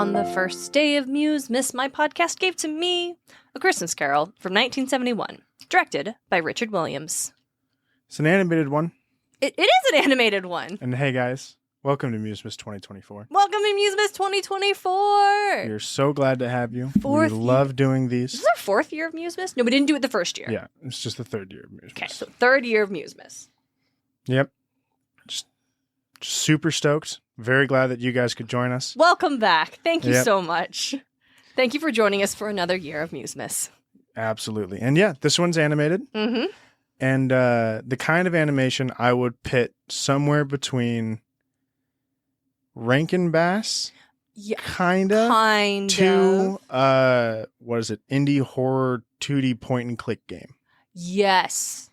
On the first day of Musemas, my podcast gave to me A Christmas Carol from 1971, directed by Richard Williams. It's an animated one. It is an animated one. And hey guys, welcome to Musemas 2024. Welcome to Musemas 2024. We're so glad to have you. Fourth we love doing This these. is our fourth year of Musemas? No, we didn't do it the first year. Yeah, it's just the third year of Musemas. Okay, so third year of Musemas. Yep. Just super stoked. Very glad that you guys could join us. Welcome back. Thank you Yep. so much. Thank you for joining us for another year of Musemas. Absolutely. And yeah, this one's animated. Mm-hmm. And the kind of animation I would pit somewhere between Rankin Bass, Yeah, kinda, kind to of. what is it? Indie horror 2D point and click game. Yes,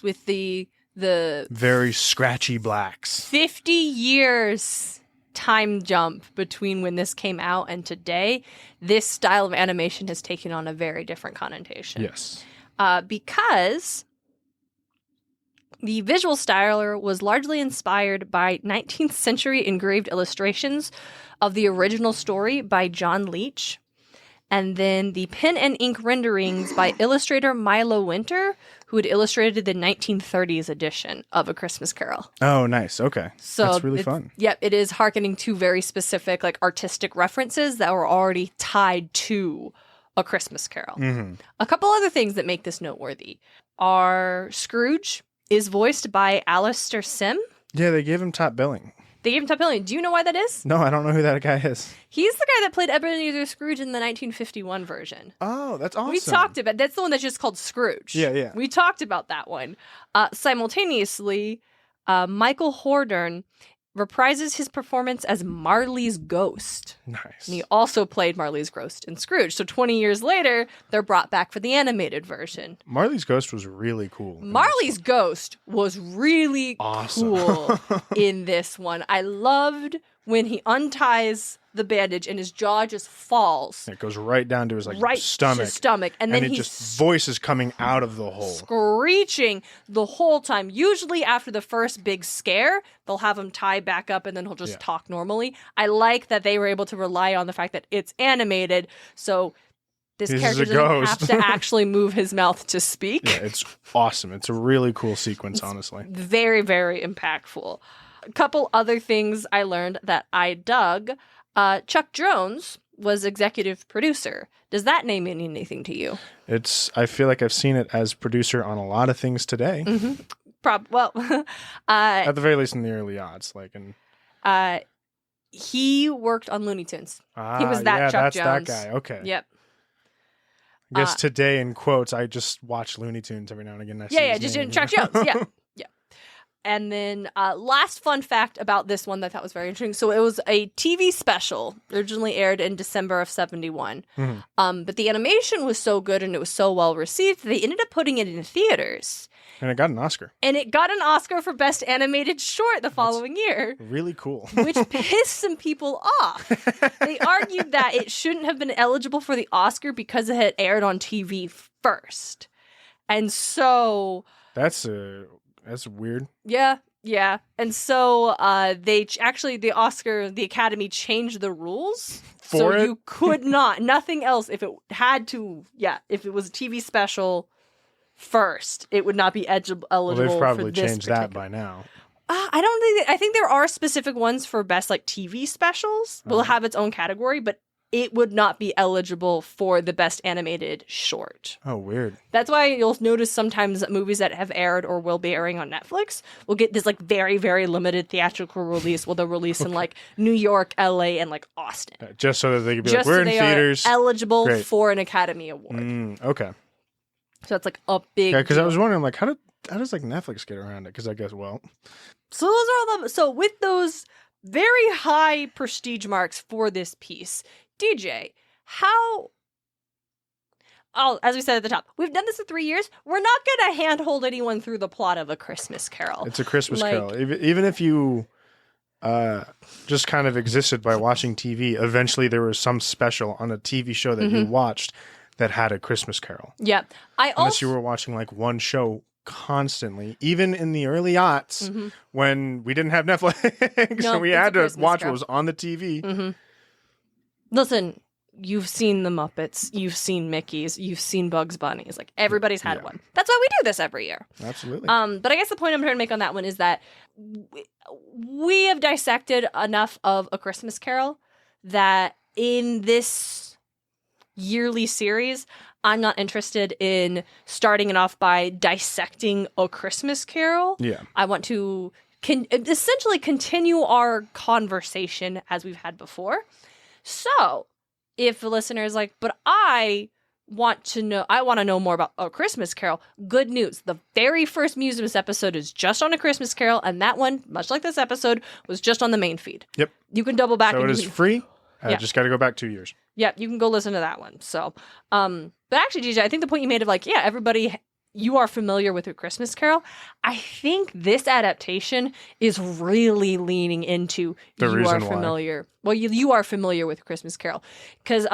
with the Very scratchy blacks. 50 years time jump between when this came out and today. This style of animation has taken on a very different connotation. Yes. Because the visual style was largely inspired by 19th century engraved illustrations of the original story by John Leech, and then the pen and ink renderings by illustrator Milo Winter, who had illustrated the 1930s edition of A Christmas Carol. Oh, nice. Okay. So that's really fun. Yep, it is hearkening to very specific artistic references that were already tied to A Christmas Carol. Mm-hmm. A couple other things that make this noteworthy are Scrooge is voiced by Alistair Sim. Yeah, they gave him top billing. They gave him top billing. Do you know why that is? No, I don't know who that guy is. He's the guy that played Ebenezer Scrooge in the 1951 version. Oh, that's awesome. We talked about that's the one that's just called Scrooge. Yeah. We talked about that one. Simultaneously, Michael Hordern reprises his performance as Marley's ghost. Nice. And he also played Marley's ghost in Scrooge. So 20 years later, they're brought back for the animated version. Marley's ghost was really cool. Marley's ghost was really Awesome. cool in this one. I loved when he unties the bandage and his jaw just falls. It goes right down to his right stomach. to his stomach. And then it he's just voices coming out of the hole. screeching the whole time. Usually after the first big scare, they'll have him tie back up and then he'll just talk normally. I like that they were able to rely on the fact that it's animated, so this character doesn't have to actually move his mouth to speak. Yeah, it's awesome. It's a really cool sequence, honestly. Very, very impactful. A couple other things I learned that I dug. Chuck Jones was executive producer. Does that name mean anything to you? I feel like I've seen it as producer on a lot of things today. Mm-hmm. At the very least in the early odds. He worked on Looney Tunes. He was that Chuck Jones. That guy. Okay. Yep. I guess today, in quotes, I just watch Looney Tunes every now and again. Just Chuck Jones. Yeah. And then last fun fact about this one that I thought was very interesting. So it was a TV special, originally aired in December of 71. Mm-hmm. But the animation was so good and it was so well received, they ended up putting it in theaters. And it got an Oscar. And it got an Oscar for Best Animated Short the following year. Really cool. Which pissed some people off. They argued that it shouldn't have been eligible for the Oscar because it had aired on TV first. And so... That's weird. Yeah. And so the Academy changed the rules. For it? You could not, nothing else, if it was a TV special first, it would not be eligible Well, they've probably for this changed that by now. I think there are specific ones for best TV specials. Will have its own category, but it would not be eligible for the best animated short. Oh, weird. That's why you'll notice sometimes that movies that have aired or will be airing on Netflix will get this very, very limited theatrical release. They'll release in New York, LA, and Austin. Just so that they can be just we're so in they theaters. Are eligible Great. for an Academy Award. Okay. So it's a big. Yeah, because I was wondering how does Netflix get around it? Because I guess So those are all so with those very high prestige marks for this piece, DJ, as we said at the top, we've done this for 3 years. We're not going to handhold anyone through the plot of A Christmas Carol. It's A Christmas Carol. Even if you just kind of existed by watching TV, eventually there was some special on a TV show that you watched that had A Christmas Carol. Yeah. Unless you were watching one show constantly, even in the early aughts when we didn't have Netflix, so we had to watch what was on the TV. Listen, you've seen the Muppets, you've seen Mickey's, you've seen Bugs Bunny's. Like, everybody's had one. That's why we do this every year. Absolutely. But I guess the point I'm trying to make on that one is that we have dissected enough of A Christmas Carol that in this yearly series, I'm not interested in starting it off by dissecting A Christmas Carol. Yeah. I want to essentially continue our conversation as we've had before. So, if the listener is like, but I want to know more about A Christmas Carol, good news. The very first Musemas episode is just on A Christmas Carol, and that one, much like this episode, was just on the main feed. Yep. You can double back. So it is free. Yeah. Just got to go back 2 years. Yeah, you can go listen to that one. So, but actually, DJ, I think the point you made of like, yeah, everybody, you are familiar with A Christmas Carol. I think this adaptation is really leaning into The you reason are why. familiar. Well, you are familiar with A Christmas Carol because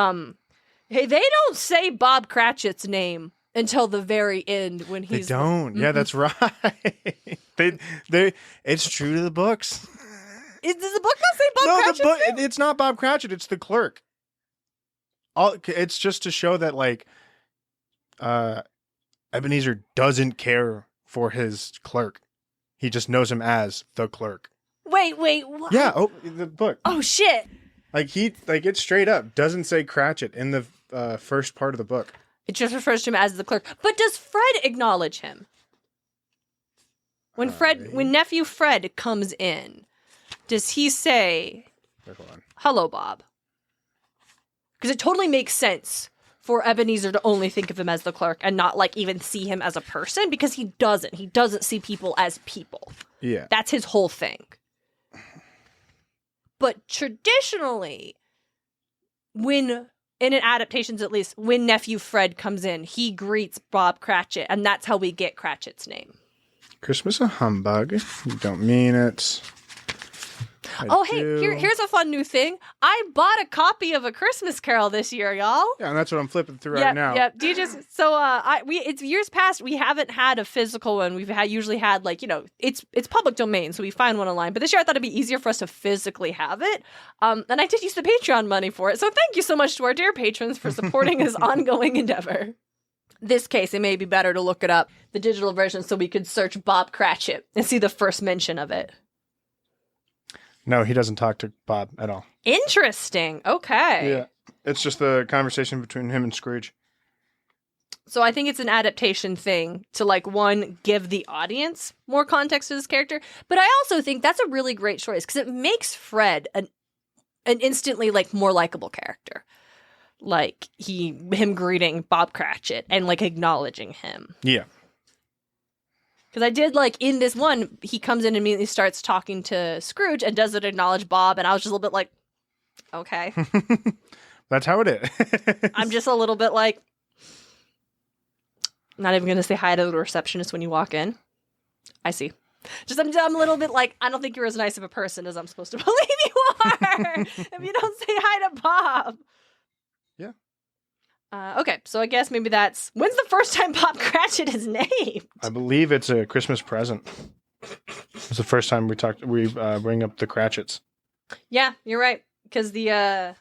hey, they don't say Bob Cratchit's name until the very end when he's. They don't. Yeah, that's right. they. It's true to the books. Does the book not say Bob Cratchit's name? It's not Bob Cratchit. It's the clerk. It's just to show that like, Ebenezer doesn't care for his clerk. He just knows him as the clerk. Wait, what? Yeah. Oh, the book. Oh shit. Like it's straight up doesn't say Cratchit in the first part of the book. It just refers to him as the clerk. But does Fred acknowledge him? When nephew Fred comes in, does he say, "Hello, Bob"? Because it totally makes sense for Ebenezer to only think of him as the clerk and not like even see him as a person, because he doesn't. He doesn't see people as people. Yeah. That's his whole thing. But traditionally, in adaptations at least, when nephew Fred comes in, he greets Bob Cratchit, and that's how we get Cratchit's name. Christmas a humbug. You don't mean it. Here's a fun new thing. I bought a copy of A Christmas Carol this year, y'all. Yeah, and that's what I'm flipping through right now. Yep. It's years past. We haven't had a physical one. We've usually had like, it's public domain, so we find one online. But this year I thought it'd be easier for us to physically have it. And I did use the Patreon money for it. So thank you so much to our dear patrons for supporting this ongoing endeavor. This case, it may be better to look it up, the digital version, so we could search Bob Cratchit and see the first mention of it. No, he doesn't talk to Bob at all. Interesting. Okay. Yeah. It's just the conversation between him and Scrooge. So I think it's an adaptation thing to, like, one, give the audience more context to this character. But I also think that's a really great choice because it makes Fred an instantly, like, more likable character. Like, him greeting Bob Cratchit and, like, acknowledging him. Yeah. Because I did, like, in this one, he comes in and immediately starts talking to Scrooge and doesn't acknowledge Bob, and I was just a little bit like, okay. That's how it is. I'm just a little bit like, not even going to say hi to the receptionist when you walk in. I see. Just, I'm a little bit like, I don't think you're as nice of a person as I'm supposed to believe you are if you don't say hi to Bob. Yeah. Okay, so I guess maybe when's the first time Bob Cratchit is named? I believe it's a Christmas present. It's the first time we bring up the Cratchits. Yeah, you're right. Because I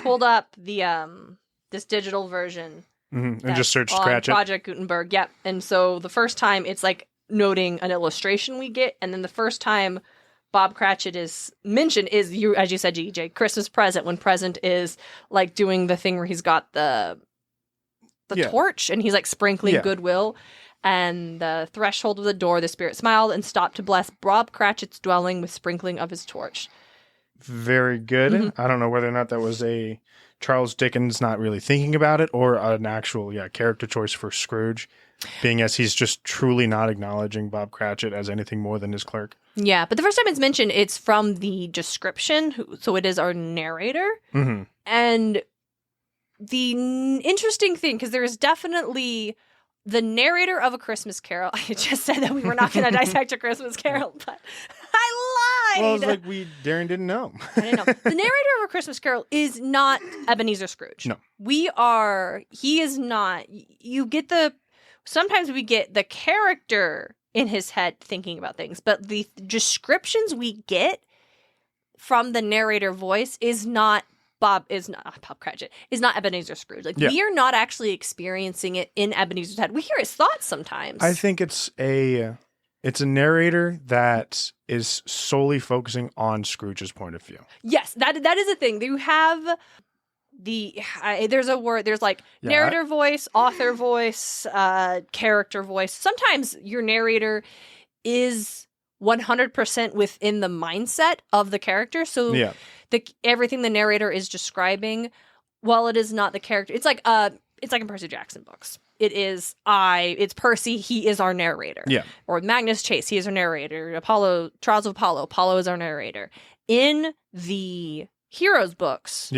pulled up this digital version. Mm-hmm. And just searched Cratchit. Project Gutenberg, yep. And so the first time it's like noting an illustration we get, and then the first time Bob Cratchit is mentioned is, as you said, GJ, Christmas present, when present is like doing the thing where he's got the torch and he's like sprinkling goodwill. And the threshold of the door, the spirit smiled and stopped to bless Bob Cratchit's dwelling with sprinkling of his torch. Very good. Mm-hmm. I don't know whether or not that was a Charles Dickens not really thinking about it or an actual character choice for Scrooge, being as he's just truly not acknowledging Bob Cratchit as anything more than his clerk. Yeah, but the first time it's mentioned, it's from the description, so it is our narrator. Mm-hmm. And the interesting thing, because there is definitely the narrator of A Christmas Carol. I just said that we were not going to dissect A Christmas Carol, but I lied. Well, it's like Darren didn't know. I didn't know. The narrator of A Christmas Carol is not Ebenezer Scrooge. No. He is not. Sometimes we get the character in his head thinking about things, but the descriptions we get from the narrator voice is not Bob Cratchit is not Ebenezer Scrooge. Like we are not actually experiencing it in Ebenezer's head. We hear his thoughts sometimes. I think it's a narrator that is solely focusing on Scrooge's point of view. Yes, that is a thing. You have there's a word, there's like narrator voice, author voice, character voice. Sometimes your narrator is 100% within the mindset of the character. So everything the narrator is describing, while it is not the character, it's like in Percy Jackson books. It's Percy, he is our narrator. Yeah. Or Magnus Chase, he is our narrator. Trials of Apollo is our narrator. In the Heroes books,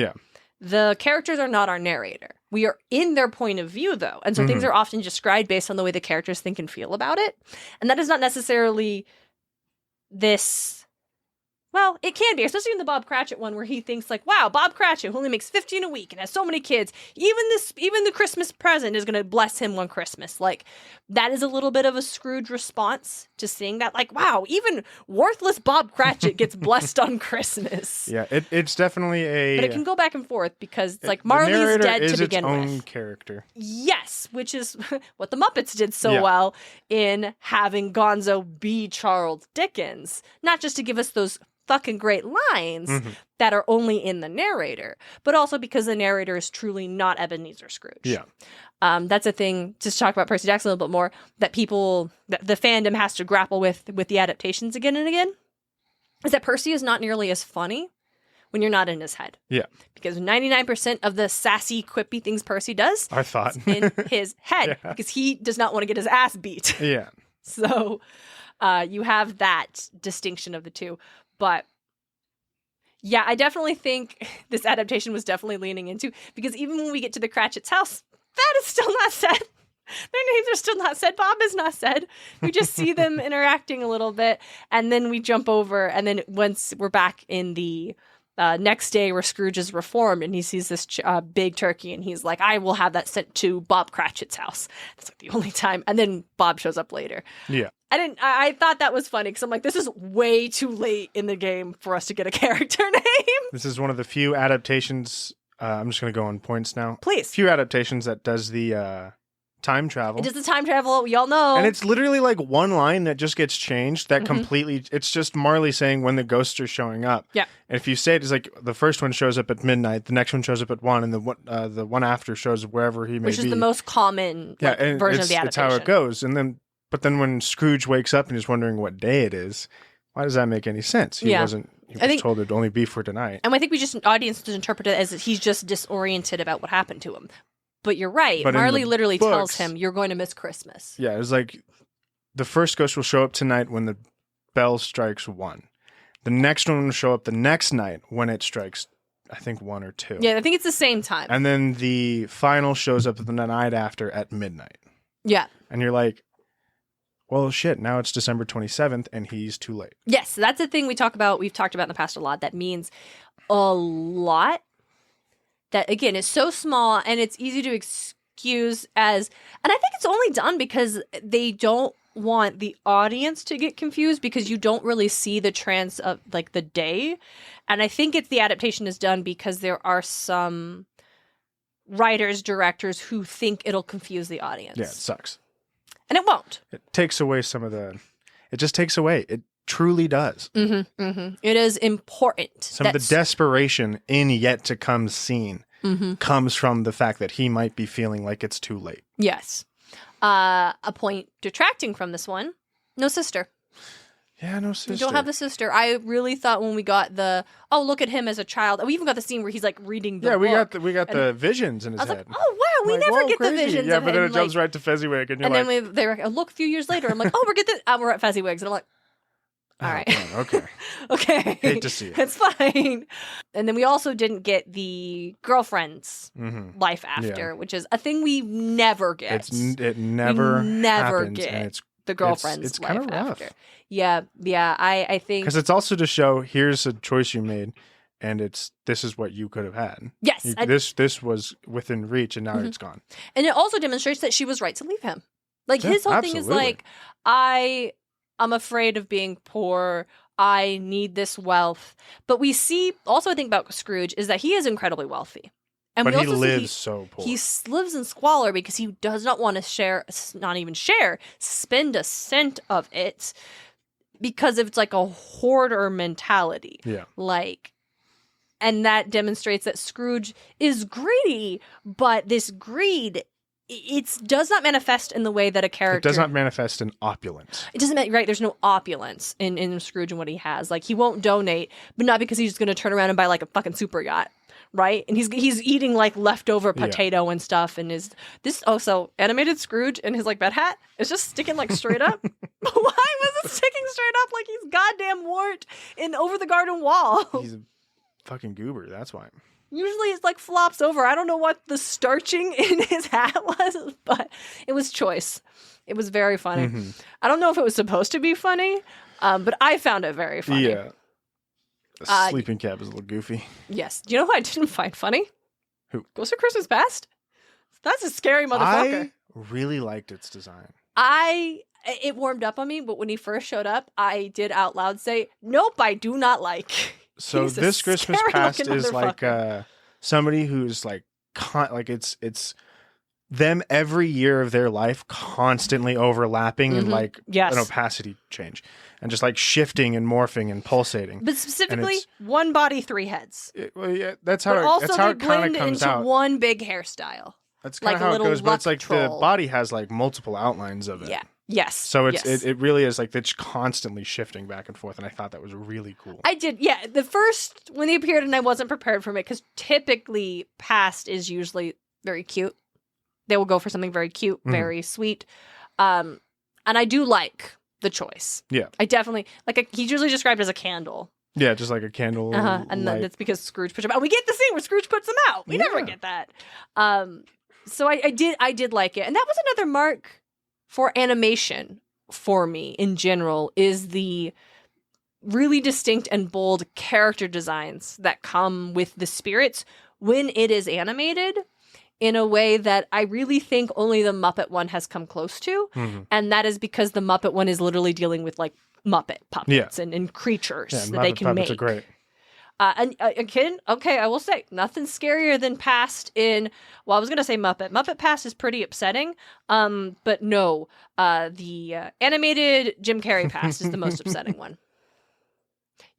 the characters are not our narrator. We are in their point of view, though. And so things are often described based on the way the characters think and feel about it. And that is not necessarily this... Well, it can be, especially in the Bob Cratchit one where he thinks like, wow, Bob Cratchit, who only makes $15 a week and has so many kids, even the Christmas present is going to bless him one Christmas. Like, that is a little bit of a Scrooge response to seeing that. Like, wow, even worthless Bob Cratchit gets blessed on Christmas. Yeah, it's definitely But it can go back and forth because it's like Marley's dead to begin with. Its own character. Yes, which is what the Muppets did so well in having Gonzo be Charles Dickens. Not just to give us those fucking great lines that are only in the narrator, but also because the narrator is truly not Ebenezer Scrooge. Yeah. That's a thing, just to talk about Percy Jackson a little bit more, that the fandom has to grapple with the adaptations again and again, is that Percy is not nearly as funny when you're not in his head. Yeah. Because 99% of the sassy, quippy things Percy does is in his head, because he does not want to get his ass beat. Yeah. So you have that distinction of the two. But yeah, I definitely think this adaptation was definitely leaning into, because even when we get to the Cratchit's house, that is still not said. Their names are still not said. Bob is not said. We just see them interacting a little bit, and then we jump over, and then once we're back in the next day where Scrooge is reformed and he sees this big turkey and he's like, I will have that sent to Bob Cratchit's house. That's like the only time. And then Bob shows up later. Yeah. I thought that was funny because I'm like, this is way too late in the game for us to get a character name. This is one of the few adaptations. I'm just going to go on points now. Please. Few adaptations that does the time travel. It does the time travel, we all know. And it's literally like one line that just gets changed that completely, it's just Marley saying when the ghosts are showing up. Yeah. And if you say it, it's like the first one shows up at midnight, the next one shows up at 1, and the one after shows wherever he may be. Which is the most common version of the adaptation. It's how it goes. But then when Scrooge wakes up and he's wondering what day it is, why does that make any sense? He was told it'd only be for tonight. And I think audience just interpret it as he's just disoriented about what happened to him. But you're right. But Marley literally tells him, you're going to miss Christmas. Yeah, it was like the first ghost will show up tonight when the bell strikes 1. The next one will show up the next night when it strikes, I think, 1 or 2. Yeah, I think it's the same time. And then the final shows up the night after at midnight. Yeah. And you're like, well, shit, now it's December 27th and he's too late. Yes, that's the thing we've talked about in the past a lot. That means a lot. That, again, is so small and it's easy to excuse as... And I think it's only done because they don't want the audience to get confused because you don't really see the of the day. And I think the adaptation is done because there are some writers, directors who think it'll confuse the audience. Yeah, it sucks. And it won't. It takes away some of the... It just takes away. It truly does. Mm-hmm, mm-hmm. It is important. Some of the desperation in yet to come scene comes from the fact that he might be feeling like it's too late. Yes. A point detracting from this one, no sister. Yeah, no sister. We don't have the sister. I really thought when we got look at him as a child. We even got the scene where he's like reading the book. we got the visions in his head. I was like, oh wow, we never get crazy. The visions. Yeah, but then it jumps right to Fezziwig, and then they were look a few years later. I'm like, oh, we're at Fezziwig's, and I'm like, all right, okay, okay. Hate to see it. It's fine. And then we also didn't get the girlfriend's life after, which is a thing we never get. It never happens, get. And it's the girlfriend's life kind of rough. After. Yeah. I think because it's also to show here's a choice you made, and this is what you could have had. Yes, this was within reach, and now it's gone. And it also demonstrates that she was right to leave him. Like his whole thing is like, I'm afraid of being poor. I need this wealth. But we see, also I think about Scrooge, is that he is incredibly wealthy. And But we he also lives so poor. He lives in squalor because he does not want to share, not even share, spend a cent of it because it's like a hoarder mentality. Yeah. Like, and that demonstrates that Scrooge is greedy, but this greed, it does not manifest in the way that a character... It does not manifest in opulence. It doesn't, right? There's no opulence in Scrooge and what he has. Like, he won't donate, but not because he's just going to turn around and buy like a fucking super yacht, right? And he's eating like leftover potato and stuff, and so animated Scrooge in his like bed hat is just sticking like straight up. Why was it sticking straight up like he's goddamn warped in over the garden wall? He's a fucking goober. That's why. Usually it's like flops over. I don't know what the starching in his hat was, but it was choice. It was very funny. Mm-hmm. I don't know if it was supposed to be funny, but I found it very funny. Yeah. The sleeping cab is a little goofy. Yes. Do you know who I didn't find funny? Who? Ghost of Christmas Past. That's a scary motherfucker. I really liked its design. It warmed up on me, but when he first showed up, I did out loud say, "Nope, I do not like." So He's a this Christmas Past scary-looking is like somebody who's like it's them every year of their life constantly overlapping and like an opacity change and just like shifting and morphing and pulsating. But specifically, one body, three heads. That's how But it kind of blend comes into out. one big hairstyle. That's kind of how it goes, but it's like the body has like multiple outlines of it. Yeah. Yes. So it really is like it's constantly shifting back and forth, and I thought that was really cool. I did, yeah. The first, when he appeared and I wasn't prepared for it, because typically Past is usually very cute. They will go for something very cute, very sweet. And I do like the choice. Yeah. I definitely, he's usually described as a candle. Yeah, just like a candle. And that's because Scrooge puts them out. We get the scene where Scrooge puts them out. We never get that. So I did like it. And that was another mark for animation for me in general, is the really distinct and bold character designs that come with the spirits when it is animated in a way that I really think only the Muppet one has come close to. Mm-hmm. And that is because the Muppet one is literally dealing with like Muppet puppets and creatures that Muppet they can make. Are great. And again, okay, I will say, nothing scarier than Past in, well, I was going to say Muppet. Muppet Past is pretty upsetting, but no, the animated Jim Carrey Past is the most upsetting one.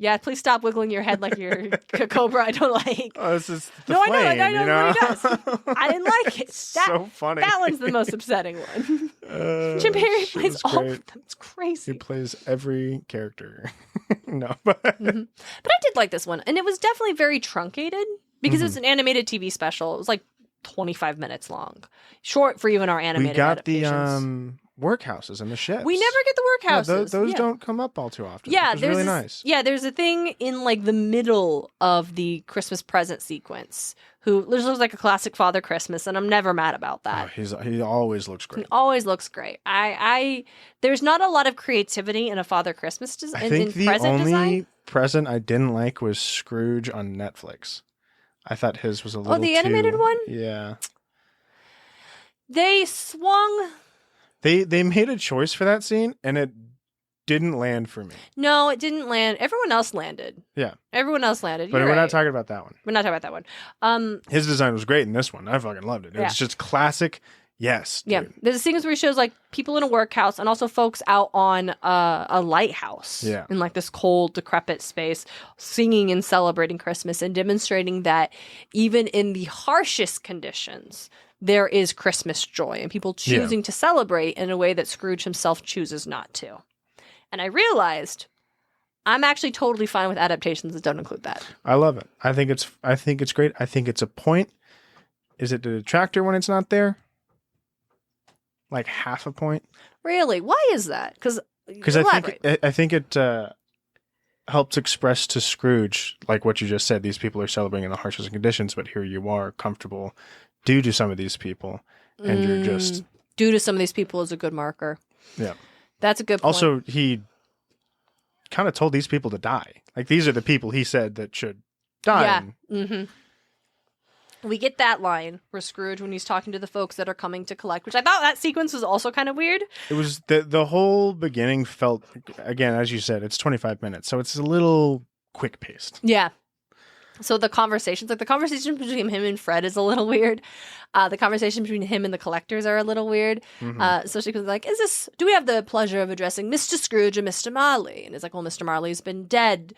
Yeah, please stop wiggling your head like you're a cobra. I don't like. Oh, this is the no, flame, I know he does. I didn't like it. So funny. That one's the most upsetting one. Jim Carrey plays all of them. It's crazy. He plays every character. No, but but I did like this one, and it was definitely very truncated because it's an animated TV special. It was like 25 minutes long, short for even our animated. We got adaptations. The workhouses and the ships. We never get the workhouses. Those don't come up all too often. Yeah, which is really nice. Yeah, there's a thing in like the middle of the Christmas present sequence. Who looks like a classic Father Christmas, and I'm never mad about that. Oh, he always looks great. He always looks great. There's not a lot of creativity in a Father Christmas design. I think the only present I didn't like was Scrooge on Netflix. I thought his was a little. Oh, the animated one. Yeah. They swung. They made a choice for that scene, and it didn't land for me. No, it didn't land. Everyone else landed. Yeah. Everyone else landed. But we're not talking about that one. We're not talking about that one. His design was great in this one. I fucking loved it. It was just classic. Yes. Dude. Yeah. There's a sequence where he shows like people in a workhouse and also folks out on a lighthouse. Yeah. In like this cold, decrepit space, singing and celebrating Christmas and demonstrating that even in the harshest conditions, there is Christmas joy and people choosing to celebrate in a way that Scrooge himself chooses not to. And I realized I'm actually totally fine with adaptations that don't include that. I love it. I think it's great. I think it's a point. Is it a detractor when it's not there? Like half a point? Really? Why is that? Because I think it helps express to Scrooge, like what you just said, these people are celebrating in the harshest conditions, but here you are comfortable due to some of these people. And you're just... Due to some of these people is a good marker. Yeah. That's a good point. Also, he kind of told these people to die. Like, these are the people he said that should die. Yeah. We get that line where Scrooge, when he's talking to the folks that are coming to collect, which I thought that sequence was also kind of weird. It was the whole beginning felt, again, as you said, it's 25 minutes, so it's a little quick paced. Yeah. So the conversations, like the conversation between him and Fred is a little weird. The conversation between him and the collectors are a little weird. So she was like, do we have the pleasure of addressing Mr. Scrooge or Mr. Marley? And it's like, well, Mr. Marley's been dead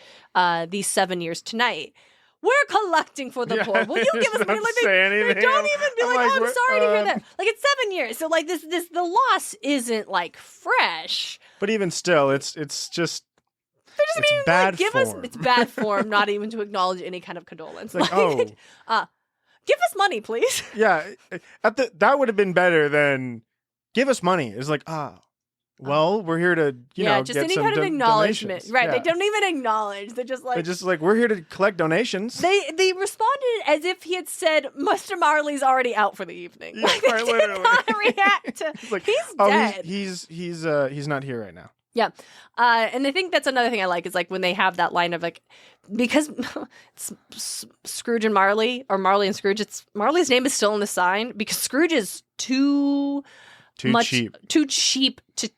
these 7 years tonight. We're collecting for the poor. Will you give us money? Like they don't even be like, oh, I'm sorry to hear that. Like it's 7 years. So like the loss isn't like fresh. But even still, it's just it's bad form. It's bad form, not even to acknowledge any kind of condolence. Like, give us money, please. Yeah, that would have been better than give us money. It's like, well, we're here to, just get any some kind of acknowledgement. donations. Right. Yeah. They don't even acknowledge. They're just like, we're here to collect donations. They responded as if he had said, Mr. Marley's already out for the evening. Yeah, like, they right, did literally. not react to, like, he's dead. He's not here right now. Yeah. And I think that's another thing I like is like when they have that line of like, because it's Scrooge and Marley, or Marley and Scrooge, Marley's name is still on the sign because Scrooge is too cheap to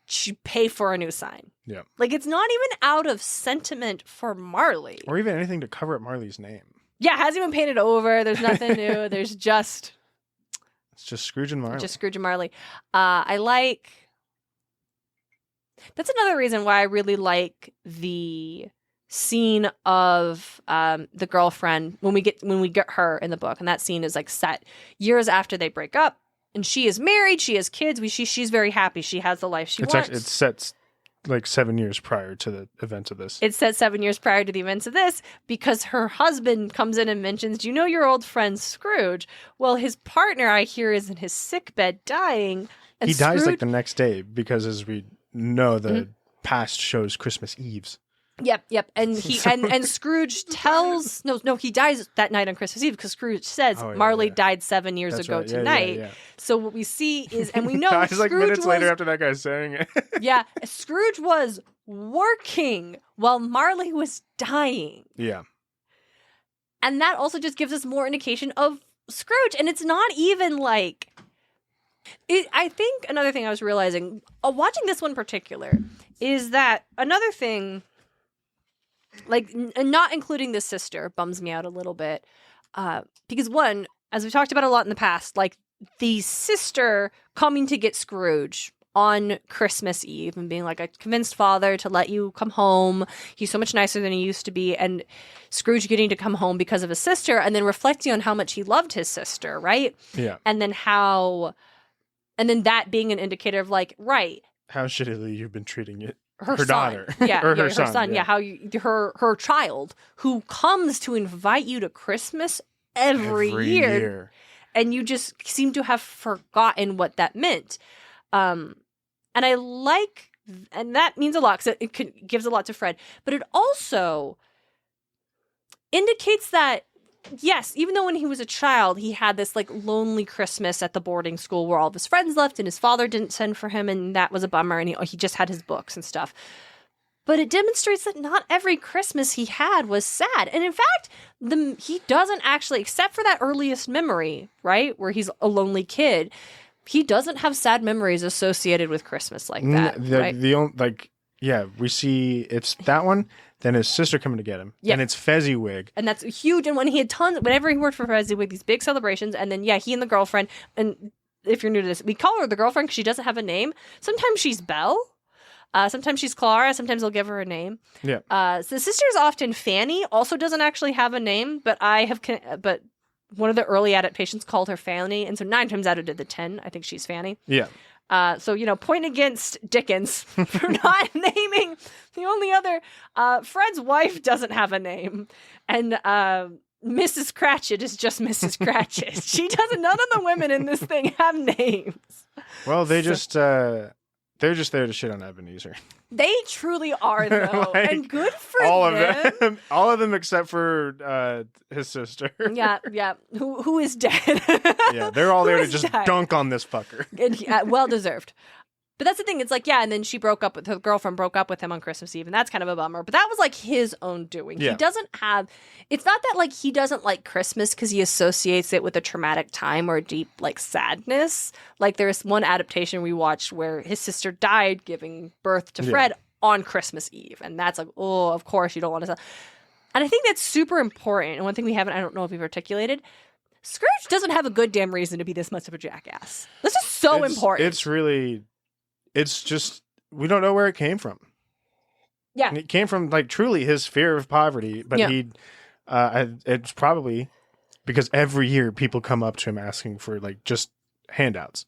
pay for a new sign. Yeah. Like it's not even out of sentiment for Marley. Or even anything to cover up Marley's name. Yeah, it hasn't even painted over. There's nothing new. There's just... It's just Scrooge and Marley. Just Scrooge and Marley. I like... That's another reason why I really like the scene of the girlfriend when we get her in the book, and that scene is like set years after they break up, and she is married, she has kids, she's very happy, she has the life she wants. It's set like 7 years prior to the events of this. It's set 7 years prior to the events of this because her husband comes in and mentions, "Do you know your old friend Scrooge? Well, his partner, I hear, is in his sickbed dying." And he dies like the next day because, as we know, the past shows Christmas Eves. Yep. And he and Scrooge tells he dies that night on Christmas Eve because Scrooge says Marley died 7 years ago right. tonight. Yeah. So what we see is, and we know dies Scrooge like minutes later after that guy's saying it. Yeah, Scrooge was working while Marley was dying. Yeah. And that also just gives us more indication of Scrooge, and it's not even like. I think another thing I was realizing, watching this one in particular, is that another thing, like not including the sister, bums me out a little bit. Because one, as we've talked about a lot in the past, like the sister coming to get Scrooge on Christmas Eve and being like, "I convinced father to let you come home. He's so much nicer than he used to be." And Scrooge getting to come home because of his sister, and then reflecting on how much he loved his sister, right? Yeah. And then that being an indicator of like, right, how shittily you've been treating it. Her daughter. Yeah, or her her son. Yeah, how her child who comes to invite you to Christmas every year. And you just seem to have forgotten what that meant. And I like, and that means a lot because it gives a lot to Fred, but it also indicates that, yes, even though when he was a child, he had this like lonely Christmas at the boarding school where all of his friends left and his father didn't send for him, and that was a bummer, and he just had his books and stuff. But it demonstrates that not every Christmas he had was sad. And in fact, he doesn't actually, except for that earliest memory, right, where he's a lonely kid, he doesn't have sad memories associated with Christmas like that. Right? We see it's that one. Then his sister coming to get him. Yeah. And it's Fezziwig. And that's huge. And when he had whenever he worked for Fezziwig, these big celebrations. And then, he and the girlfriend, and if you're new to this, we call her the girlfriend because she doesn't have a name. Sometimes she's Belle. Sometimes she's Clara. Sometimes they'll give her a name. Yeah. So the sister is often Fanny. Also doesn't actually have a name, but but one of the early adaptations called her Fanny. And so 9 times out of the 10, I think she's Fanny. Yeah. So, point against Dickens for not naming the only other. Fred's wife doesn't have a name. And Mrs. Cratchit is just Mrs. Cratchit. None of the women in this thing have names. Well, they're just there to shit on Ebenezer. They truly are, though. Like, and good for all them. of them. All of them except for his sister. Yeah. Who is dead. Yeah, they're all there to just dead? dunk on this fucker. And well deserved. But that's the thing. It's like, yeah, and then her girlfriend broke up with him on Christmas Eve, and that's kind of a bummer. But that was like his own doing. Yeah. He doesn't have, it's not that like he doesn't like Christmas because he associates it with a traumatic time or a deep like sadness. Like there's one adaptation we watched where his sister died giving birth to Fred on Christmas Eve. And that's like, oh, of course you don't want to. And I think that's super important. And one thing I don't know if we've articulated, Scrooge doesn't have a good damn reason to be this much of a jackass. This is so important. It's just, we don't know where it came from. Yeah. And it came from, like, truly his fear of poverty. But it's probably because every year people come up to him asking for, like, just handouts.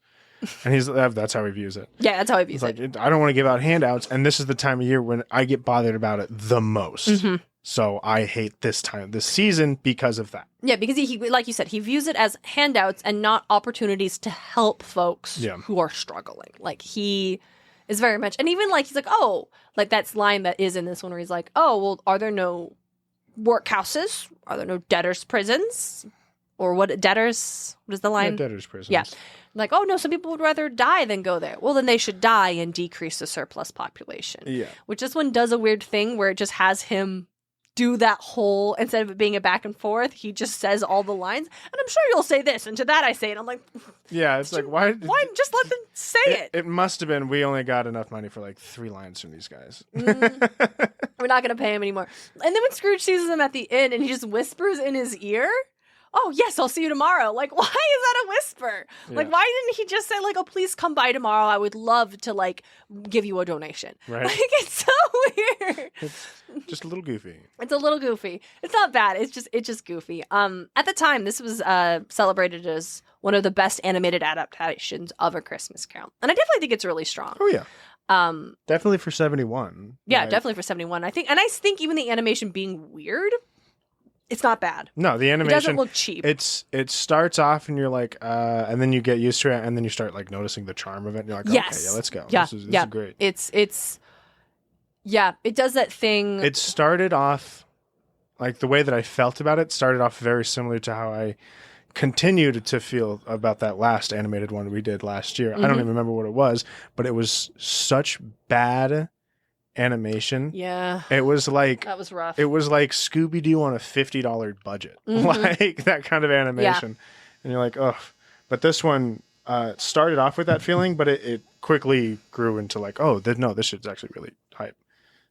And that's how he views it. Yeah, that's how he views it. Like, I don't want to give out handouts. And this is the time of year when I get bothered about it the most. Mm-hmm. So I hate this season because of that. Yeah, because he, like you said, he views it as handouts and not opportunities to help folks who are struggling. Like he is very much, and even like he's like, oh, like that's line that is in this one where he's like, oh, well, are there no workhouses? Are there no debtors' prisons? Or what debtors? What is the line? Yeah, debtors' prisons. Yeah. Like, oh no, some people would rather die than go there. Well, then they should die and decrease the surplus population. Yeah. Which this one does a weird thing where it just has him do that whole, instead of it being a back and forth, he just says all the lines. And I'm sure you'll say this, and to that I say it. I'm like, yeah, it's like, why just let them say it? It must have been, we only got enough money for like 3 lines from these guys. We're not going to pay him anymore. And then when Scrooge sees him at the inn and he just whispers in his ear, oh, yes, I'll see you tomorrow. Like, why is that a whisper? Yeah. Like, why didn't he just say, like, oh, please come by tomorrow. I would love to, like, give you a donation. Right. Like, it's so weird. It's just a little goofy. It's a little goofy. It's not bad. It's just goofy. At the time, this was celebrated as one of the best animated adaptations of A Christmas Carol. And I definitely think it's really strong. Oh, yeah. Definitely for 71. Yeah, definitely for 71. I think even the animation being weird, it's not bad. No, the animation, it doesn't look cheap. It starts off and you're like, and then you get used to it, and then you start like noticing the charm of it, and you're like, okay, yeah, let's go. Yeah, this is great. It's it does that thing. It started off like the way that I felt about it started off very similar to how I continued to feel about that last animated one we did last year. Mm-hmm. I don't even remember what it was, but it was such bad animation. Yeah. It was like, that was rough. It was like Scooby-Doo on a $50 budget. Mm-hmm. Like that kind of animation. Yeah. And you're like, oh. But this one started off with that feeling, but it quickly grew into like, oh, this shit's actually really hype.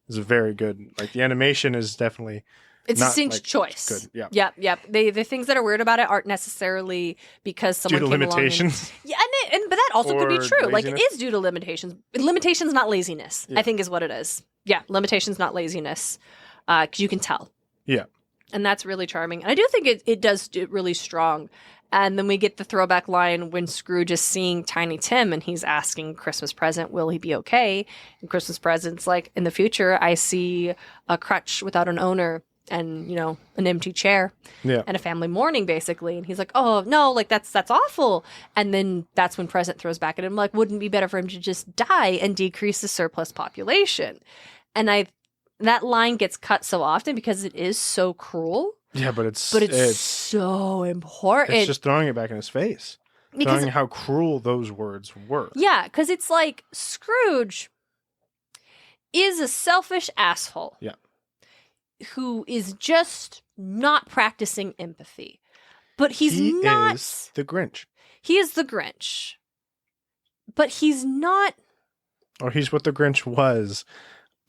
It's very good. Like the animation is definitely it's a distinct choice. Good. Yeah. Yep. The things that are weird about it aren't necessarily because someone due to came limitations. Along and but that also could be true. Laziness. Like it is due to limitations. Limitations, not laziness. Yeah. I think is what it is. Yeah, limitations, not laziness. Because you can tell. Yeah. And that's really charming. And I do think it does do really strong. And then we get the throwback line when Scrooge is seeing Tiny Tim and he's asking Christmas present, will he be okay? And Christmas present's like, in the future, I see a crutch without an owner and, an empty chair and a family mourning, basically. And he's like, oh, no, like, that's awful. And then that's when Present throws back at him, like, wouldn't it be better for him to just die and decrease the surplus population? And that line gets cut so often because it is so cruel. Yeah, but it's so important. It's just throwing it back in his face. Throwing how cruel those words were. Yeah, because it's like Scrooge is a selfish asshole. Yeah. Who is just not practicing empathy. But he is the Grinch. He is the Grinch. But he's not... Or he's what the Grinch was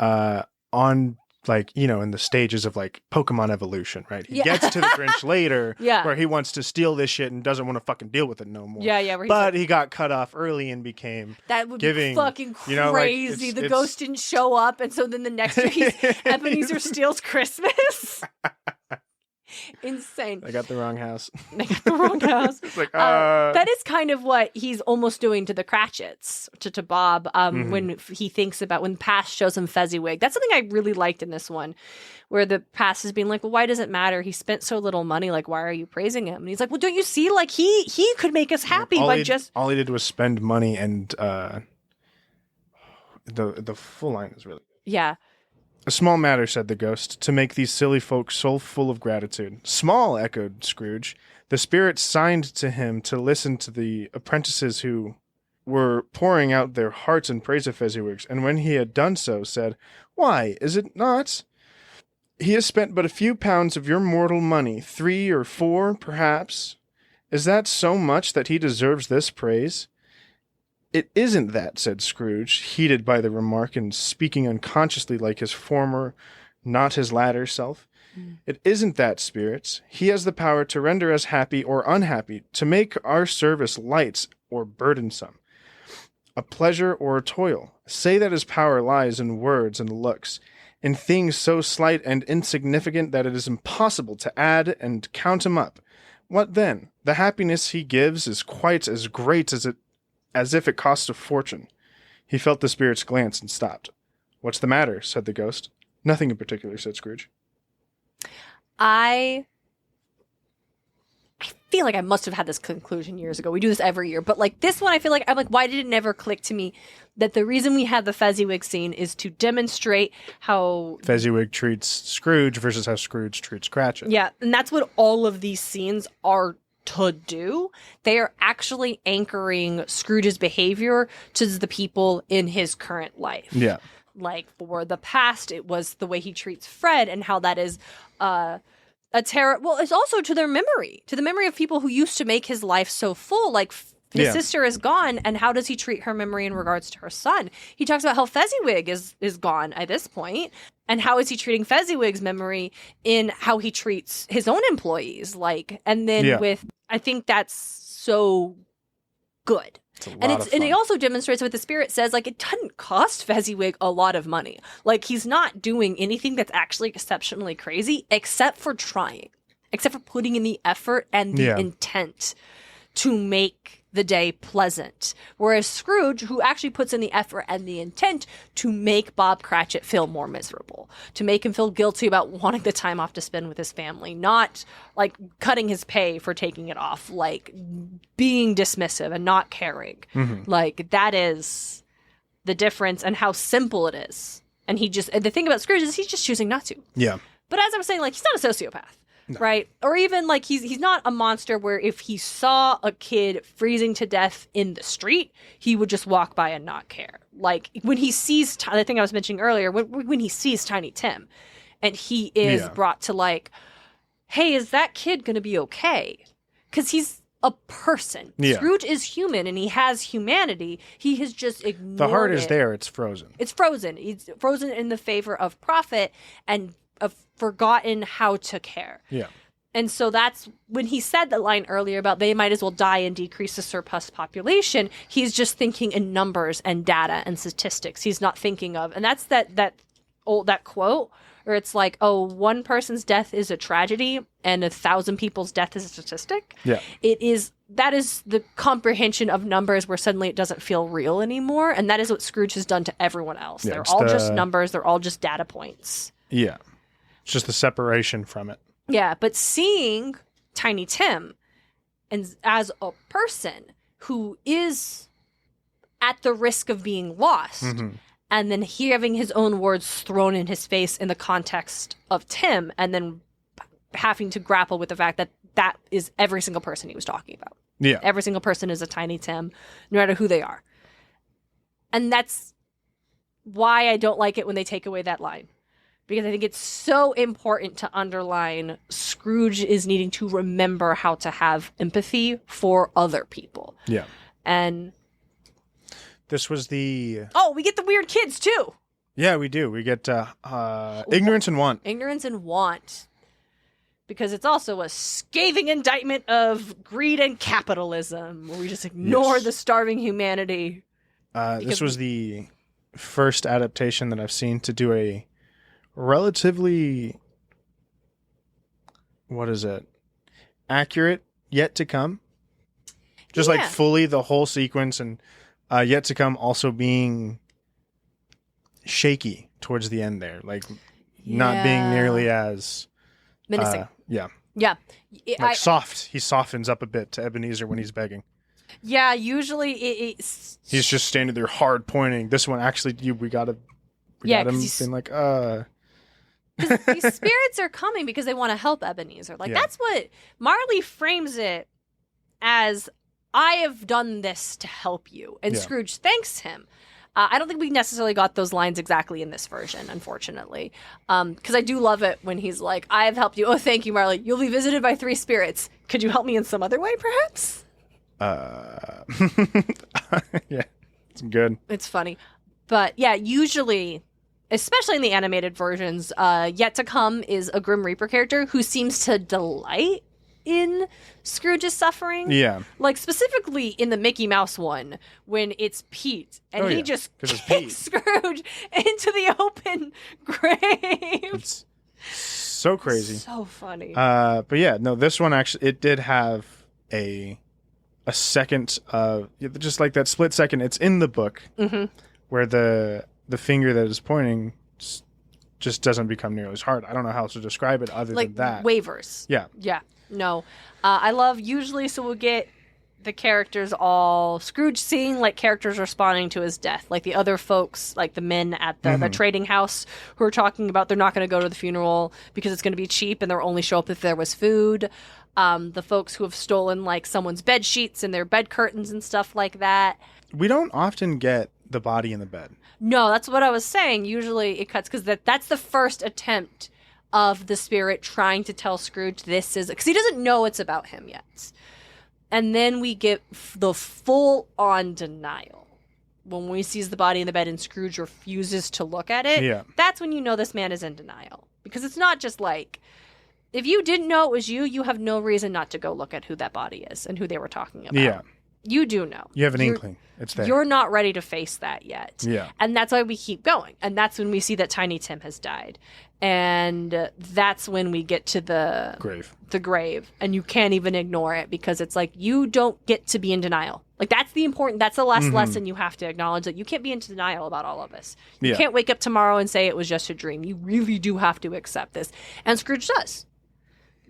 on, like, in the stages of, like, Pokemon evolution, right? He gets to the Grinch later where he wants to steal this shit and doesn't want to fucking deal with it no more. Yeah. But he got cut off early and became That would be fucking crazy. The ghost didn't show up, and so then the next year Ebenezer steals Christmas. Insane. I got the wrong house. It's like, that is kind of what he's almost doing to the Cratchits, to Bob, when he thinks about when past shows him Fezziwig. That's something I really liked in this one, where the past is being like, well, why does it matter? He spent so little money. Like, why are you praising him? And he's like, well, don't you see? Like, he could make us happy all he did was spend money, and the full line is really good. Yeah. A small matter, said the ghost, to make these silly folks so full of gratitude. Small, echoed Scrooge. The spirit signed to him to listen to the apprentices who were pouring out their hearts in praise of Fezziwig's, and when he had done so, said, "Why, is it not? He has spent but a few pounds of your mortal money, 3 or 4, perhaps. Is that so much that he deserves this praise?" "It isn't that," said Scrooge, heated by the remark and speaking unconsciously like his former, not his latter self. "It isn't that, spirits. He has the power to render us happy or unhappy, to make our service light or burdensome, a pleasure or a toil. Say that his power lies in words and looks, in things so slight and insignificant that it is impossible to add and count him up. What then? The happiness he gives is quite as great as if it cost a fortune." He felt the spirit's glance and stopped. "What's the matter?" said the ghost. "Nothing in particular," said Scrooge. I feel like I must have had this conclusion years ago. We do this every year. But like this one, I feel like I'm like, why did it never click to me that the reason we have the Fezziwig scene is to demonstrate how Fezziwig treats Scrooge versus how Scrooge treats Cratchit. Yeah, and that's what all of these scenes are to do. They are actually anchoring Scrooge's behavior to the people in his current life. Yeah. Like for the past, it was the way he treats Fred and how that is a terror. Well, it's also to their memory, to the memory of people who used to make his life so full. Like his sister is gone, and how does he treat her memory in regards to her son? He talks about how Fezziwig is gone at this point, and how is he treating Fezziwig's memory in how he treats his own employees? Like, and then with, I think that's so good. And it also demonstrates what the spirit says, like it doesn't cost Fezziwig a lot of money. Like he's not doing anything that's actually exceptionally crazy except for trying, except for putting in the effort and the intent to make the day pleasant. Whereas Scrooge, who actually puts in the effort and the intent to make Bob Cratchit feel more miserable, to make him feel guilty about wanting the time off to spend with his family, not like cutting his pay for taking it off, like being dismissive and not caring. Mm-hmm. Like that is the difference and how simple it is. And the thing about Scrooge is he's just choosing not to. Yeah. But as I was saying, like he's not a sociopath. No. Right? Or even like he's not a monster where if he saw a kid freezing to death in the street, he would just walk by and not care. Like when he sees the thing I was mentioning earlier, when he sees Tiny Tim and he is brought to like, hey, is that kid going to be okay? Because he's a person. Yeah. Scrooge is human and he has humanity. He has just ignored the heart is there. It's frozen. It's frozen. It's frozen in the favor of profit and forgotten how to care. Yeah. And so that's when he said the line earlier about they might as well die and decrease the surplus population. He's just thinking in numbers and data and statistics. He's not thinking of, and that's that quote where it's like, oh, one person's death is a tragedy and 1,000 people's death is a statistic. Yeah. That is the comprehension of numbers where suddenly it doesn't feel real anymore. And that is what Scrooge has done to everyone else. Yeah, they're all just numbers. They're all just data points. Yeah. It's just the separation from it. Yeah, but seeing Tiny Tim and as a person who is at the risk of being lost, and then having his own words thrown in his face in the context of Tim, and then having to grapple with the fact that that is every single person he was talking about. Yeah. Every single person is a Tiny Tim, no matter who they are. And that's why I don't like it when they take away that line. Because I think it's so important to underline Scrooge is needing to remember how to have empathy for other people. Yeah. And this was we get the weird kids too. Yeah, we do. We get ignorance and want. Ignorance and want. Because it's also a scathing indictment of greed and capitalism, where we just ignore the starving humanity. This was the first adaptation that I've seen to do a relatively, accurate yet to come. Just like fully the whole sequence, and yet to come also being shaky towards the end there. Like not being nearly as menacing. Yeah. Soft. He softens up a bit to Ebenezer when he's begging. Yeah, usually he's just standing there hard pointing. This one actually, we got him being like, Because these spirits are coming because they want to help Ebenezer. Like, that's what Marley frames it as I have done this to help you. And Yeah. Scrooge thanks him. I don't think we necessarily got those lines exactly in this version, unfortunately. Because I do love it when he's like, I have helped you. Oh, thank you, Marley. You'll be visited by 3 spirits. Could you help me in some other way, perhaps? Yeah, it's good. It's funny. But yeah, usually, especially in the animated versions, Yet to Come is a Grim Reaper character who seems to delight in Scrooge's suffering. Yeah. Like specifically in the Mickey Mouse one when it's Pete and he just 'Cause it's kicks Pete. Scrooge into the open grave. It's so crazy. So funny. But yeah, no, this one actually, it did have a second, just like that split second. It's in the book where the finger that is pointing just doesn't become nearly as hard. I don't know how else to describe it other like than that. Wavers. Yeah. Yeah. No. I love usually, so we'll get the characters all Scrooge seeing like characters responding to his death, like the other folks, like the men at the trading house who are talking about they're not going to go to the funeral because it's going to be cheap and they'll only show up if there was food. The folks who have stolen like someone's bed sheets and their bed curtains and stuff like that. We don't often get the body in the bed. No, that's what I was saying. Usually it cuts because that's the first attempt of the spirit trying to tell Scrooge this is because he doesn't know it's about him yet. And then we get the full-on denial. When we sees the body in the bed and Scrooge refuses to look at it, Yeah. that's when you know this man is in denial. Because it's not just like, if you didn't know it was you, you have no reason not to go look at who that body is and who they were talking about. Yeah. You do know. You have an inkling. It's there. You're not ready to face that yet. Yeah. And that's why we keep going. And that's when we see that Tiny Tim has died. And that's when we get to the grave. And you can't even ignore it because it's like, you don't get to be in denial. Like, that's the last lesson you have to acknowledge, that you can't be in denial about all of this. You can't wake up tomorrow and say it was just a dream. You really do have to accept this. And Scrooge does.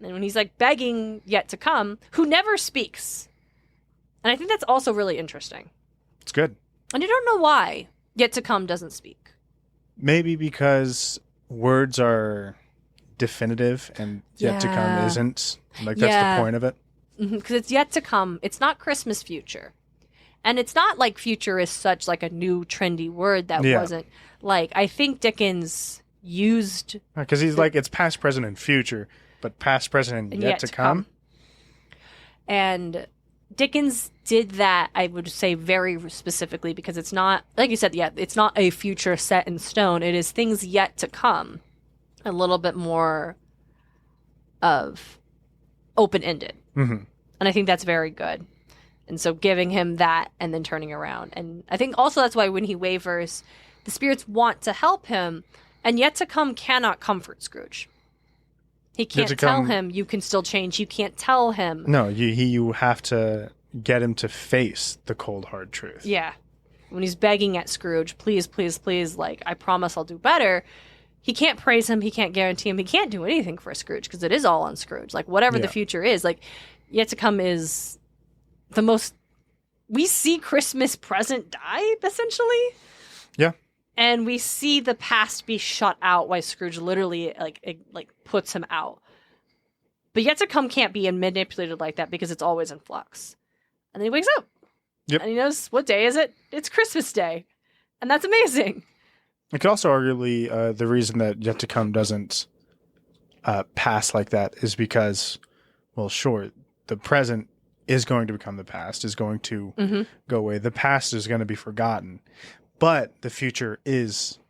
And when he's like begging Yet to Come, who never speaks. And I think that's also really interesting. It's good. And I don't know why Yet to Come doesn't speak. Maybe because words are definitive and Yet to Come isn't. Like, that's the point of it. Because it's Yet to Come. It's not Christmas future. And it's not like future is such like a new trendy word that wasn't. Like, I think Dickens used... Because he's like, it's past, present, and future, but past, present, and yet to come. And Dickens did that, I would say, very specifically because it's not, like you said, it's not a future set in stone. It is things yet to come. A little bit more of open-ended. And I think that's very good. And so giving him that and then turning around. And I think also that's why when he wavers, the spirits want to help him, and Yet to Come cannot comfort Scrooge. He can't tell him you can still change. You can't tell him. No, you have to get him to face the cold, hard truth. Yeah. When he's begging at Scrooge, please, please, please, like, I promise I'll do better. He can't praise him. He can't guarantee him. He can't do anything for Scrooge because it is all on Scrooge. Like, whatever the future is, like, Yet to Come is the most... We see Christmas present die, essentially. Yeah. And we see the past be shut out while Scrooge literally like puts him out. But Yet to Come can't be manipulated like that because it's always in flux. And then he wakes up. Yep. And he knows, what day is it? It's Christmas Day. And that's amazing. It could also arguably, the reason that Yet to Come doesn't pass like that is because, well, sure, the present is going to become the past, is going to go away. The past is going to be forgotten. But the future is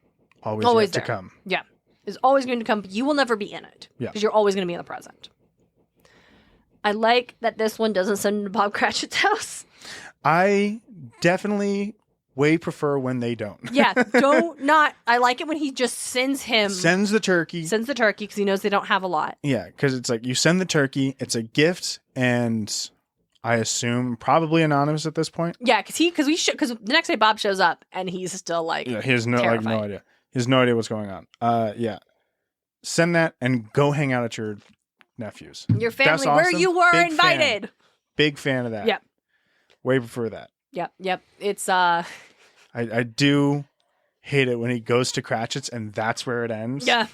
always yet to come. Yeah. It's always going to come, but you will never be in it. Yeah. Because you're always going to be in the present. I like that this one doesn't send him to Bob Cratchit's house. I definitely way prefer when they don't. Yeah. I like it when he just sends the turkey. Sends the turkey because he knows they don't have a lot. Yeah, because it's like you send the turkey, it's a gift, and... I assume probably anonymous at this point. Yeah, because the next day Bob shows up and he's still like, he has no idea. He has no idea what's going on. Yeah, send that and go hang out at your nephew's. Your family, awesome. where you were Big invited. Fan. Big fan of that. Yep. Way prefer that. Yep. It's I do hate it when he goes to Cratchit's and that's where it ends. Yeah.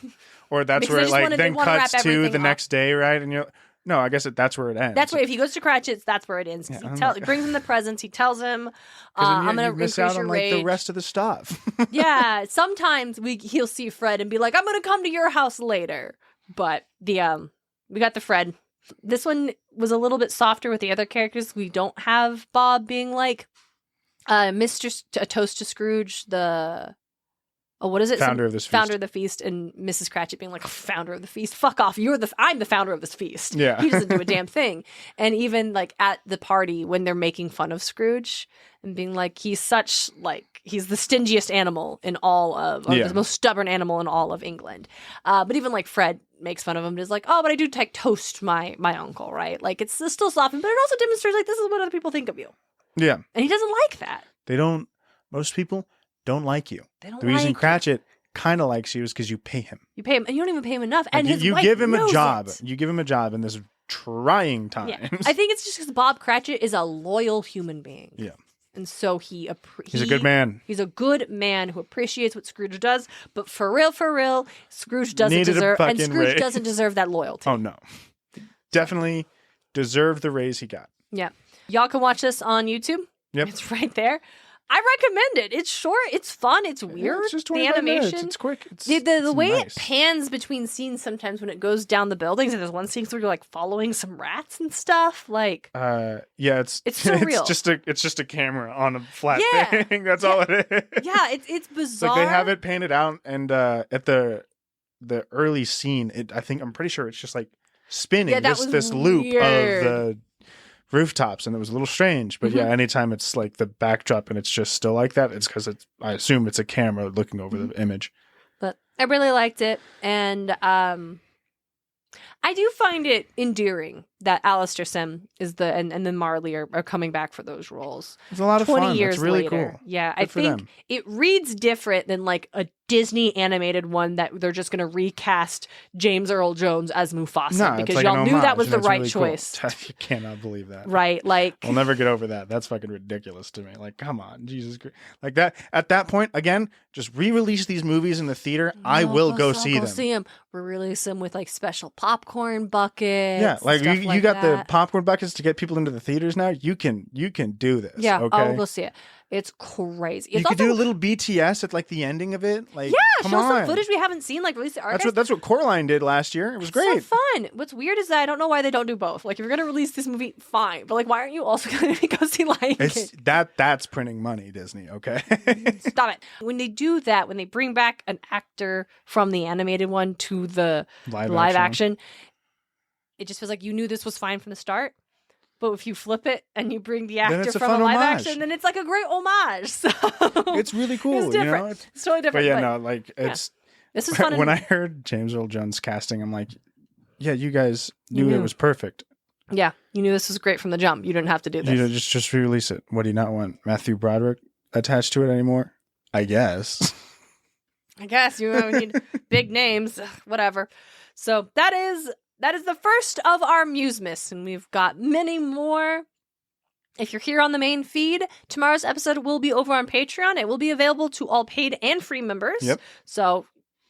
Or that's where it then cuts to the next day, right? And you're. No, I guess that's where it ends. That's where if he goes to Cratchit's, that's where it ends. Yeah, He brings him the presents. He tells him, "I'm going to miss increase out your on rage." like the rest of the stuff. Yeah, sometimes he'll see Fred and be like, "I'm going to come to your house later." But we got the Fred. This one was a little bit softer with the other characters. We don't have Bob being like a toast to Scrooge, what is it? Founder of this feast. Founder of the feast, and Mrs. Cratchit being like, founder of the feast. Fuck off. I'm the founder of this feast. Yeah. He doesn't do a damn thing. And even like at the party when they're making fun of Scrooge and being like, he's the stingiest animal in all of, or the most stubborn animal in all of England. But even like Fred makes fun of him and is like, oh, but I do toast my uncle, right? Like it's still softened, but it also demonstrates like this is what other people think of you. Yeah. And he doesn't like that. Most people don't like you. They don't The reason Cratchit kind of likes you is because you pay him. You pay him, and you don't even pay him enough. And you give him a job. You give him a job in this trying times. Yeah. I think it's just because Bob Cratchit is a loyal human being. Yeah. And so he's a good man. He's a good man who appreciates what Scrooge does. But for real, Scrooge doesn't deserve that loyalty. Oh, no. Definitely deserved the raise he got. Yeah. Y'all can watch this on YouTube. Yep. It's right there. I recommend it. It's short. It's fun. It's weird. It's just the 25 animation. minutes. It's quick. The way nice. it pans between scenes sometimes when it goes down the buildings, and there's one scene where you're like following some rats and stuff. Like, it's surreal. It's just a camera on a flat Yeah. thing. That's all it is. Yeah, it's bizarre. Like they have it painted out, and at the early scene, I'm pretty sure it's just like spinning this loop of the rooftops, and it was a little strange, but anytime it's like the backdrop and it's just still like that, it's because I assume it's a camera looking over the image. But I really liked it, and I do find it endearing that Alistair Sim is and then Marley are coming back for those roles. It's a lot of 20 fun. years It's really later. cool. Yeah, Good I think it reads different than like a Disney animated one that they're just going to recast James Earl Jones as Mufasa because like y'all knew that was the and it's right really cool. choice. You cannot believe that. Right, like I'll never get over that. That's fucking ridiculous to me. Like, come on, Jesus Christ. Like that. At that point, again, just re-release these movies in the theater. I will go see them. Re-release them with like special popcorn buckets. Yeah, like you got that. the popcorn buckets to get people into the theaters now. You can do this. Yeah, okay? I'll go see it. It's crazy. You could do a little BTS at like the ending of it. Like, come show on. some footage we haven't seen. Like release the archives. That's what Coraline did last year. It was great. So fun. What's weird is that I don't know why they don't do both. Like if you're gonna release this movie, fine, but like why aren't you also gonna go see Lion King? That's printing money, Disney. Okay, stop it. When they do that, when they bring back an actor from the animated one to the live action, it just feels like you knew this was fine from the start. But if you flip it and you bring the actor from a live action, then it's like a great homage. So it's really cool. It's different. You know? It's totally different. It's this is fun. When I heard James Earl Jones casting, I'm like, yeah, you guys knew it was perfect. Yeah, you knew this was great from the jump. You didn't have to do this. You know, just re-release it. What do you not want Matthew Broderick attached to it anymore? I guess. You need big names, whatever. So that is the first of our Musemas, and we've got many more. If you're here on the main feed, tomorrow's episode will be over on Patreon. It will be available to all paid and free members. Yep. So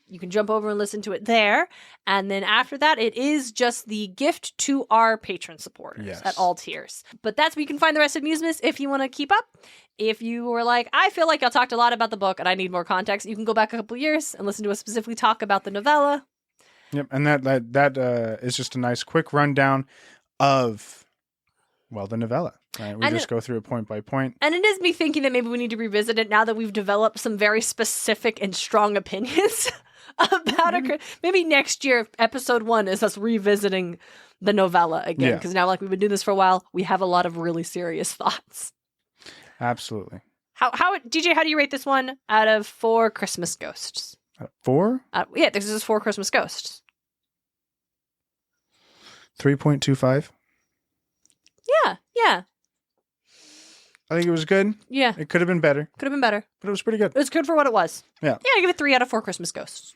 you can jump over and listen to it there. And then after that, it is just the gift to our patron supporters at all tiers. But that's where you can find the rest of Musemas if you want to keep up. If you were like, I feel like I talked a lot about the book and I need more context, you can go back a couple years and listen to us specifically talk about the novella. Yep, and that is just a nice quick rundown of, the novella. Right? We just go through it point by point. And it is me thinking that maybe we need to revisit it now that we've developed some very specific and strong opinions about it. Maybe next year, episode 1 is us revisiting the novella again. Because now, like, we've been doing this for a while, we have a lot of really serious thoughts. Absolutely. DJ, how do you rate this one out of 4 Christmas ghosts? 4? This is 4 Christmas ghosts. 3.25. Yeah. I think it was good. Yeah. It could have been better. Could have been better. But it was pretty good. It was good for what it was. Yeah. Yeah, I give it 3 out of 4 Christmas ghosts.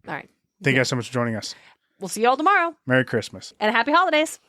All right. Thank you guys so much for joining us. We'll see you all tomorrow. Merry Christmas. And happy holidays.